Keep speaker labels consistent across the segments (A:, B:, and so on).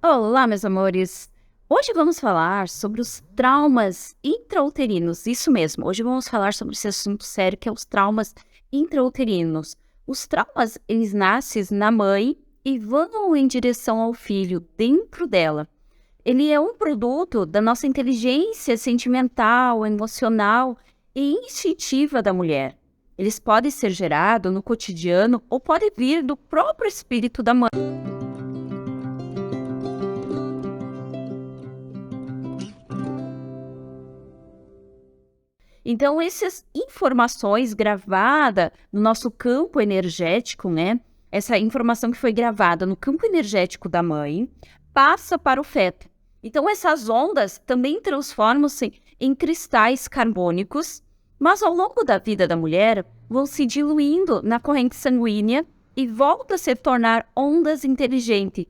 A: Olá, meus amores! Hoje vamos falar sobre os traumas intrauterinos. Isso mesmo, hoje vamos falar sobre esse assunto sério que é os traumas intrauterinos. Os traumas, eles nascem na mãe e vão em direção ao filho, dentro dela. Ele é um produto da nossa inteligência sentimental, emocional e instintiva da mulher. Eles podem ser gerados no cotidiano ou podem vir do próprio espírito da mãe. Então, essas informações gravadas no nosso campo energético, né? Essa informação que foi gravada no campo energético da mãe, passa para o feto. Então, essas ondas também transformam-se em cristais carbônicos, mas ao longo da vida da mulher, vão se diluindo na corrente sanguínea e voltam a se tornar ondas inteligentes,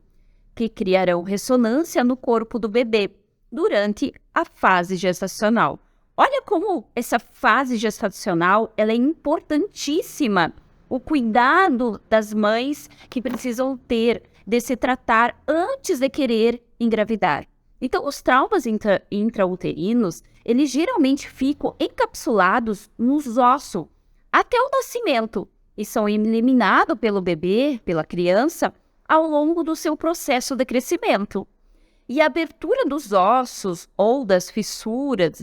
A: que criarão ressonância no corpo do bebê durante a fase gestacional. Olha como essa fase gestacional ela é importantíssima. O cuidado das mães que precisam ter de se tratar antes de querer engravidar. Então, os traumas intrauterinos, eles geralmente ficam encapsulados nos ossos até o nascimento e são eliminados pelo bebê, pela criança, ao longo do seu processo de crescimento. E a abertura dos ossos ou das fissuras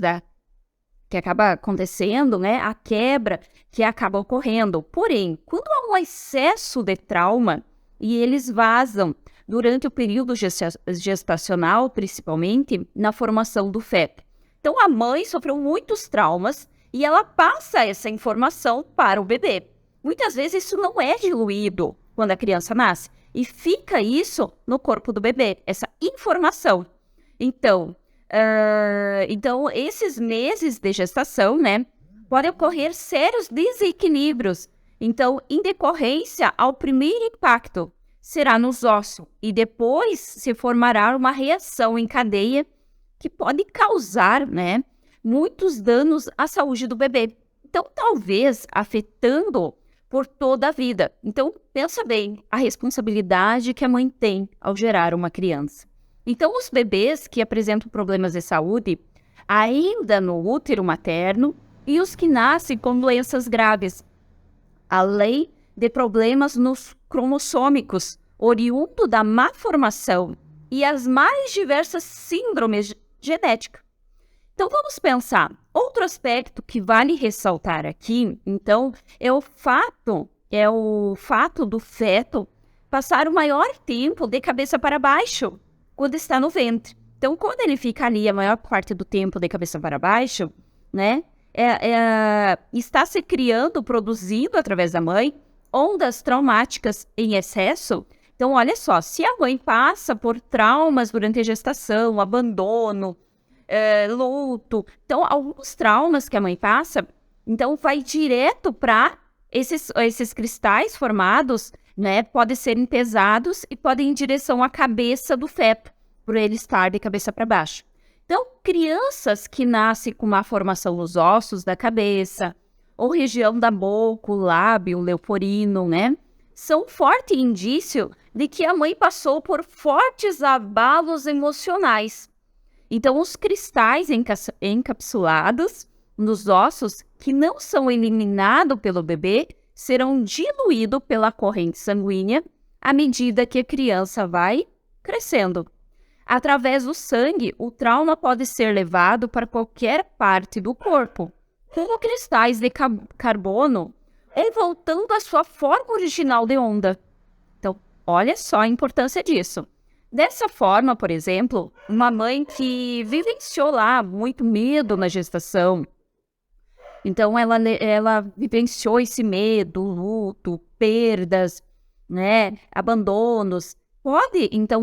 A: que acaba acontecendo, né? A quebra que acaba ocorrendo. Porém, quando há um excesso de trauma e eles vazam durante o período gestacional, principalmente na formação do feto. Então, a mãe sofreu muitos traumas e ela passa essa informação para o bebê. Muitas vezes isso não é diluído quando a criança nasce e fica isso no corpo do bebê, essa informação. Então, esses meses de gestação, né, podem ocorrer sérios desequilíbrios. Então, em decorrência ao primeiro impacto, será nos ossos e depois se formará uma reação em cadeia que pode causar, né, muitos danos à saúde do bebê. Então, talvez afetando por toda a vida. Então, pensa bem a responsabilidade que a mãe tem ao gerar uma criança. Então, os bebês que apresentam problemas de saúde, ainda no útero materno, e os que nascem com doenças graves, além de problemas nos cromossômicos, oriundo da má formação e as mais diversas síndromes genéticas. Então, vamos pensar. Outro aspecto que vale ressaltar aqui, então, é o fato do feto passar o maior tempo de cabeça para baixo, quando está no ventre. Então, quando ele fica ali a maior parte do tempo de cabeça para baixo, né, está se criando, produzindo através da mãe, ondas traumáticas em excesso. Então, olha só, se a mãe passa por traumas durante a gestação, abandono, luto, então, alguns traumas que a mãe passa, então, vai direto para esses cristais formados, né, podem ser pesados e podem ir em direção à cabeça do feto, por ele estar de cabeça para baixo. Então, crianças que nascem com uma formação nos ossos da cabeça, ou região da boca, o lábio, o leporino, né, são um forte indício de que a mãe passou por fortes abalos emocionais. Então, os cristais encapsulados nos ossos que não são eliminados pelo bebê serão diluídos pela corrente sanguínea à medida que a criança vai crescendo. Através do sangue, o trauma pode ser levado para qualquer parte do corpo, como cristais de carbono, ou voltando à sua forma original de onda. Então, olha só a importância disso. Dessa forma, por exemplo, uma mãe que vivenciou lá muito medo na gestação, então, ela vivenciou esse medo, luto, perdas, né, abandonos. Pode, então,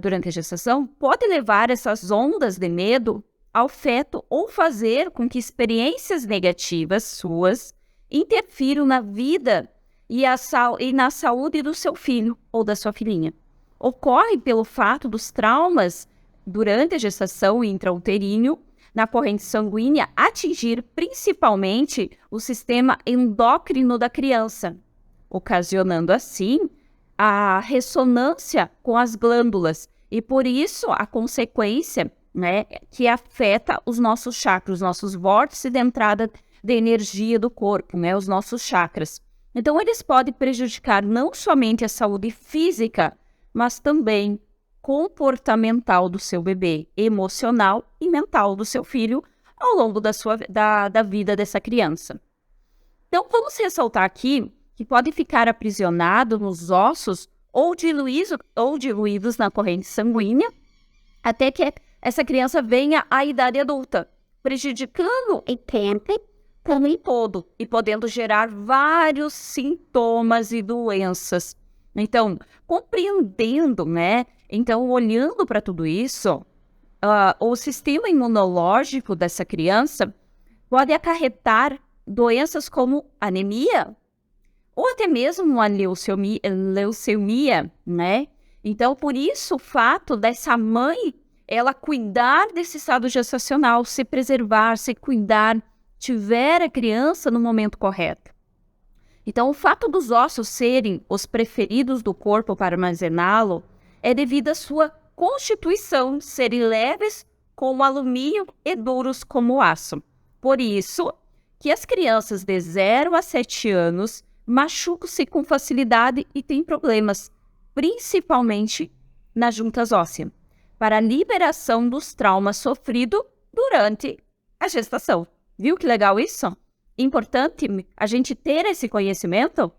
A: durante a gestação, pode levar essas ondas de medo ao feto ou fazer com que experiências negativas suas interfiram na vida e na saúde do seu filho ou da sua filhinha. Ocorre pelo fato dos traumas durante a gestação intrauterino na corrente sanguínea atingir principalmente o sistema endócrino da criança, ocasionando assim a ressonância com as glândulas. E por isso a consequência, né, que afeta os nossos chakras, os nossos vórtices de entrada de energia do corpo, né, os nossos chakras. Então, eles podem prejudicar não somente a saúde física, mas também comportamental do seu bebê, emocional e mental do seu filho ao longo da vida dessa criança. Então, vamos ressaltar aqui que pode ficar aprisionado nos ossos ou diluídos na corrente sanguínea, até que essa criança venha à idade adulta, prejudicando o tempo como um todo e podendo gerar vários sintomas e doenças. Então, compreendendo, né? Então, olhando para tudo isso, o sistema imunológico dessa criança pode acarretar doenças como anemia, ou até mesmo uma leucemia, né? Então, por isso, o fato dessa mãe, ela cuidar desse estado gestacional, se preservar, se cuidar, tiver a criança no momento correto. Então, o fato dos ossos serem os preferidos do corpo para armazená-lo é devido à sua constituição, serem leves como alumínio e duros como aço. Por isso, que as crianças de 0 a 7 anos machucam-se com facilidade e têm problemas, principalmente nas juntas ósseas, para a liberação dos traumas sofridos durante a gestação. Viu que legal isso? Importante a gente ter esse conhecimento?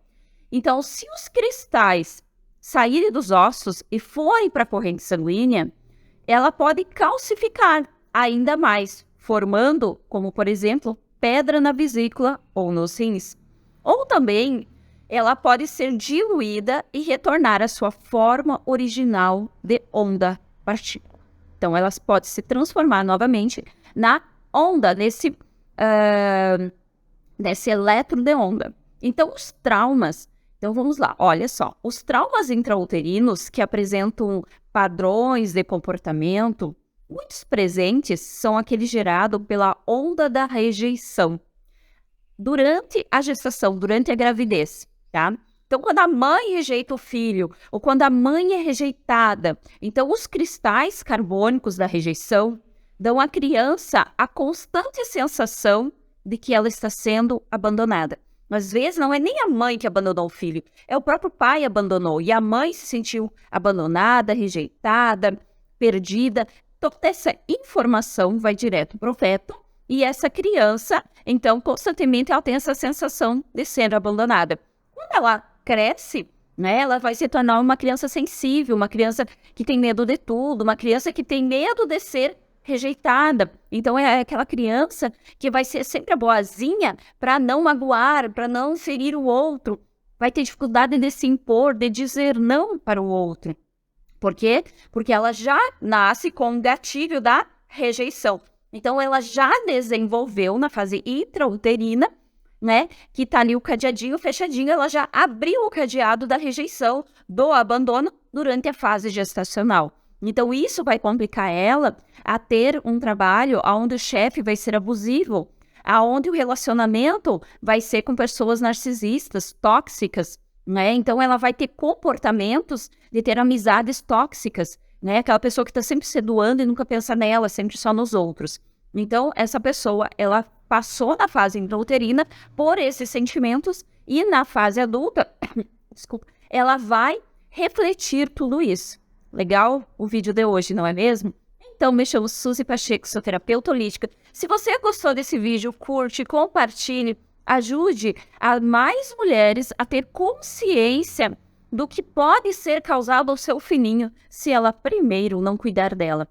A: Então, se os cristais saírem dos ossos e forem para a corrente sanguínea, ela pode calcificar ainda mais, formando, como por exemplo, pedra na vesícula ou nos rins. Ou também, ela pode ser diluída e retornar à sua forma original de onda partícula. Então, elas podem se transformar novamente na onda, nesse elétron de onda. Então, os traumas... Então, vamos lá. Olha só. Os traumas intrauterinos que apresentam padrões de comportamento, muitos presentes são aqueles gerados pela onda da rejeição durante a gestação, durante a gravidez, tá? Então, quando a mãe rejeita o filho, ou quando a mãe é rejeitada, então os cristais carbônicos da rejeição dão à criança a constante sensação de que ela está sendo abandonada. Às vezes não é nem a mãe que abandonou o filho, é o próprio pai que abandonou, e a mãe se sentiu abandonada, rejeitada, perdida. Toda essa informação vai direto para o feto, e essa criança, então, constantemente ela tem essa sensação de ser abandonada. Quando ela cresce, né, ela vai se tornar uma criança sensível, uma criança que tem medo de tudo, uma criança que tem medo de ser rejeitada. Então, é aquela criança que vai ser sempre a boazinha para não magoar, para não ferir o outro. Vai ter dificuldade de se impor, de dizer não para o outro. Por quê? Porque ela já nasce com o gatilho da rejeição. Então, ela já desenvolveu na fase intrauterina, né, que está ali o cadeadinho fechadinho, ela já abriu o cadeado da rejeição, do abandono, durante a fase gestacional. Então, isso vai complicar ela a ter um trabalho onde o chefe vai ser abusivo, onde o relacionamento vai ser com pessoas narcisistas, tóxicas, né? Então, ela vai ter comportamentos de ter amizades tóxicas, né? Aquela pessoa que está sempre se doando e nunca pensa nela, sempre só nos outros. Então, essa pessoa, ela passou na fase intrauterina por esses sentimentos e na fase adulta, desculpa, ela vai refletir tudo isso. Legal o vídeo de hoje, não é mesmo? Então, me chamo Suzy Pacheco, sou terapeuta holística. Se você gostou desse vídeo, curte, compartilhe, ajude a mais mulheres a ter consciência do que pode ser causado ao seu filhinho se ela primeiro não cuidar dela.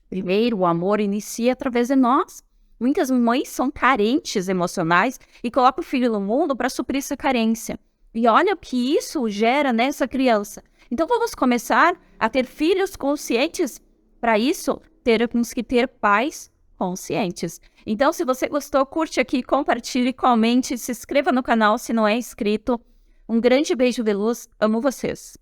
A: Primeiro, o amor inicia através de nós. Muitas mães são carentes emocionais e colocam o filho no mundo para suprir essa carência. E olha o que isso gera nessa criança. Então, vamos começar a ter filhos conscientes. Para isso, temos que ter pais conscientes. Então, se você gostou, curte aqui, compartilhe, comente, se inscreva no canal se não é inscrito. Um grande beijo de luz, amo vocês.